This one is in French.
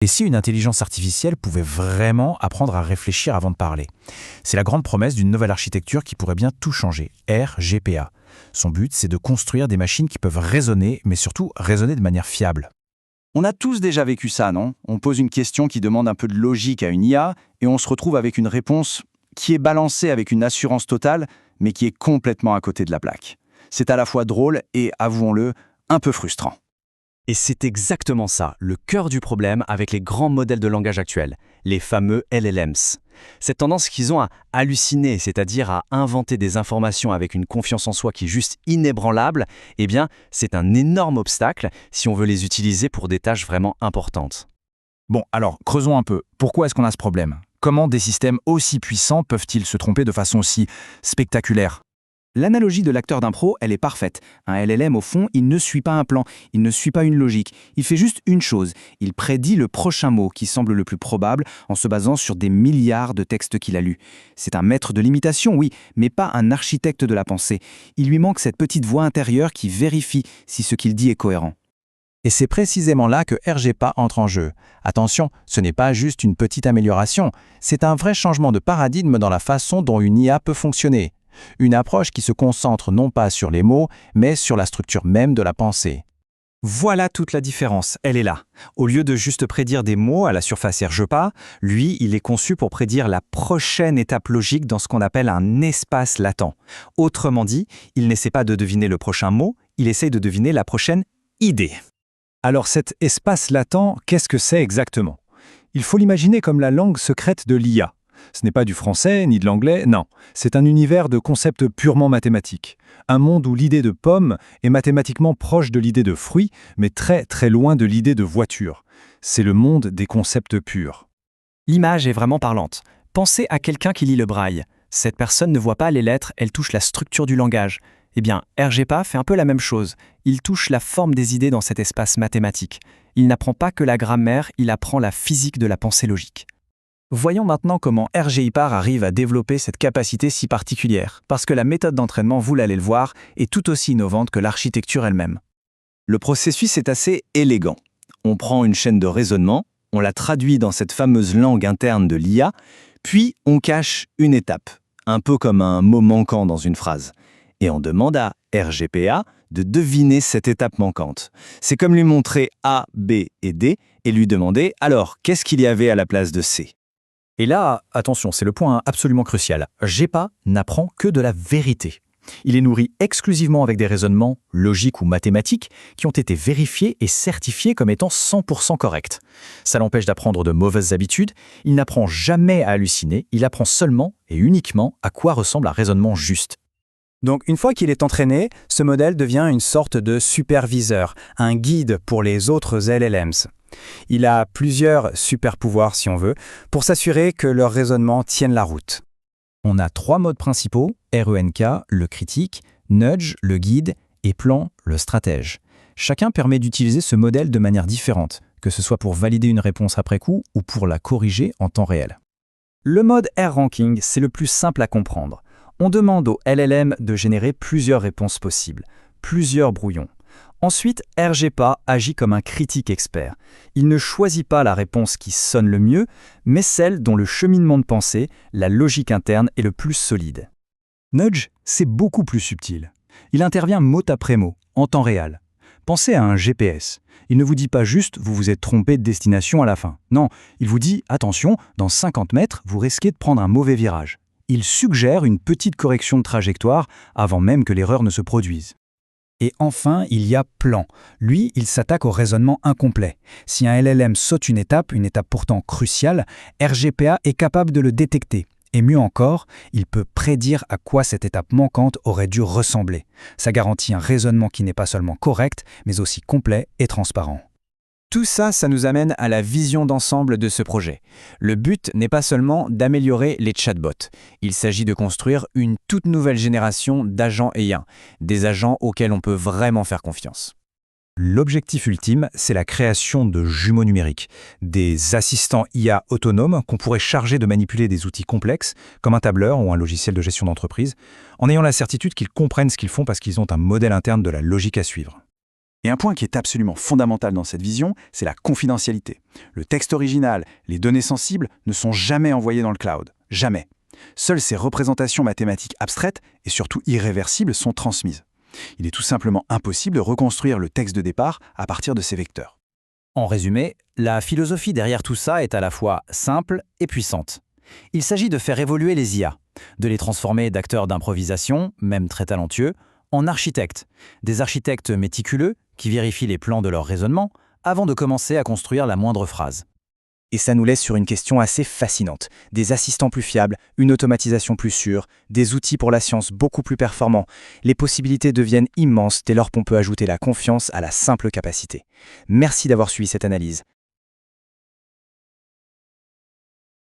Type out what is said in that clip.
Et si une intelligence artificielle pouvait vraiment apprendre à réfléchir avant de parler? C'est la grande promesse d'une nouvelle architecture qui pourrait bien tout changer, RGPA. Son but, c'est de construire des machines qui peuvent raisonner, mais surtout raisonner de manière fiable. On a tous déjà vécu ça, non? On pose une question qui demande un peu de logique à une IA et on se retrouve avec une réponse qui est balancée avec une assurance totale, mais qui est complètement à côté de la plaque. C'est à la fois drôle et, avouons-le, un peu frustrant. Et c'est exactement ça, le cœur du problème avec les grands modèles de langage actuels, les fameux LLMs. Cette tendance qu'ils ont à halluciner, c'est-à-dire à inventer des informations avec une confiance en soi qui est juste inébranlable, eh bien, c'est un énorme obstacle si on veut les utiliser pour des tâches vraiment importantes. Bon, alors, creusons un peu. Pourquoi est-ce qu'on a ce problème? Comment des systèmes aussi puissants peuvent-ils se tromper de façon aussi spectaculaire? L'analogie de l'acteur d'impro, elle est parfaite. Un LLM, au fond, il ne suit pas un plan, il ne suit pas une logique. Il fait juste une chose, il prédit le prochain mot qui semble le plus probable en se basant sur des milliards de textes qu'il a lus. C'est un maître de l'imitation, oui, mais pas un architecte de la pensée. Il lui manque cette petite voix intérieure qui vérifie si ce qu'il dit est cohérent. Et c'est précisément là que RGPA entre en jeu. Attention, ce n'est pas juste une petite amélioration, c'est un vrai changement de paradigme dans la façon dont une IA peut fonctionner. Une approche qui se concentre non pas sur les mots, mais sur la structure même de la pensée. Voilà toute la différence, elle est là. Au lieu de juste prédire des mots à la surface RGPA, lui, il est conçu pour prédire la prochaine étape logique dans ce qu'on appelle un espace latent. Autrement dit, il n'essaie pas de deviner le prochain mot, il essaye de deviner la prochaine idée. Alors cet espace latent, qu'est-ce que c'est exactement? Il faut l'imaginer comme la langue secrète de l'IA. Ce n'est pas du français ni de l'anglais, non. C'est un univers de concepts purement mathématiques. Un monde où l'idée de pomme est mathématiquement proche de l'idée de fruit, mais très très loin de l'idée de voiture. C'est le monde des concepts purs. L'image est vraiment parlante. Pensez à quelqu'un qui lit le braille. Cette personne ne voit pas les lettres, elle touche la structure du langage. Eh bien, RGPA fait un peu la même chose. Il touche la forme des idées dans cet espace mathématique. Il n'apprend pas que la grammaire, il apprend la physique de la pensée logique. Voyons maintenant comment RGPA arrive à développer cette capacité si particulière, parce que la méthode d'entraînement, vous l'allez le voir, est tout aussi innovante que l'architecture elle-même. Le processus est assez élégant. On prend une chaîne de raisonnement, on la traduit dans cette fameuse langue interne de l'IA, puis on cache une étape, un peu comme un mot manquant dans une phrase. Et on demande à RGPA de deviner cette étape manquante. C'est comme lui montrer A, B et D et lui demander « Alors, qu'est-ce qu'il y avait à la place de C ?» Et là, attention, c'est le point absolument crucial. RGPA n'apprend que de la vérité. Il est nourri exclusivement avec des raisonnements logiques ou mathématiques qui ont été vérifiés et certifiés comme étant 100% corrects. Ça l'empêche d'apprendre de mauvaises habitudes, il n'apprend jamais à halluciner, il apprend seulement et uniquement à quoi ressemble un raisonnement juste. Donc une fois qu'il est entraîné, ce modèle devient une sorte de superviseur, un guide pour les autres LLMs. Il a plusieurs super-pouvoirs, si on veut, pour s'assurer que leur raisonnement tienne la route. On a 3 modes principaux, RENK, le critique, Nudge, le guide, et Plan, le stratège. Chacun permet d'utiliser ce modèle de manière différente, que ce soit pour valider une réponse après coup ou pour la corriger en temps réel. Le mode R-Ranking, c'est le plus simple à comprendre. On demande au LLM de générer plusieurs réponses possibles, plusieurs brouillons. Ensuite, RGPA agit comme un critique expert. Il ne choisit pas la réponse qui sonne le mieux, mais celle dont le cheminement de pensée, la logique interne est le plus solide. Nudge, c'est beaucoup plus subtil. Il intervient mot après mot, en temps réel. Pensez à un GPS. Il ne vous dit pas juste « vous vous êtes trompé de destination à la fin ». Non, il vous dit « attention, dans 50 mètres, vous risquez de prendre un mauvais virage ». Il suggère une petite correction de trajectoire avant même que l'erreur ne se produise. Et enfin, il y a Plan. Lui, il s'attaque au raisonnement incomplet. Si un LLM saute une étape pourtant cruciale, RGPA est capable de le détecter. Et mieux encore, il peut prédire à quoi cette étape manquante aurait dû ressembler. Ça garantit un raisonnement qui n'est pas seulement correct, mais aussi complet et transparent. Tout ça, ça nous amène à la vision d'ensemble de ce projet. Le but n'est pas seulement d'améliorer les chatbots. Il s'agit de construire une toute nouvelle génération d'agents AI, des agents auxquels on peut vraiment faire confiance. L'objectif ultime, c'est la création de jumeaux numériques, des assistants IA autonomes qu'on pourrait charger de manipuler des outils complexes, comme un tableur ou un logiciel de gestion d'entreprise, en ayant la certitude qu'ils comprennent ce qu'ils font parce qu'ils ont un modèle interne de la logique à suivre. Et un point qui est absolument fondamental dans cette vision, c'est la confidentialité. Le texte original, les données sensibles ne sont jamais envoyées dans le cloud. Jamais. Seules ces représentations mathématiques abstraites et surtout irréversibles sont transmises. Il est tout simplement impossible de reconstruire le texte de départ à partir de ces vecteurs. En résumé, la philosophie derrière tout ça est à la fois simple et puissante. Il s'agit de faire évoluer les IA, de les transformer d'acteurs d'improvisation, même très talentueux, en architectes. Des architectes méticuleux qui vérifient les plans de leur raisonnement avant de commencer à construire la moindre phrase. Et ça nous laisse sur une question assez fascinante. Des assistants plus fiables, une automatisation plus sûre, des outils pour la science beaucoup plus performants. Les possibilités deviennent immenses dès lors qu'on peut ajouter la confiance à la simple capacité. Merci d'avoir suivi cette analyse.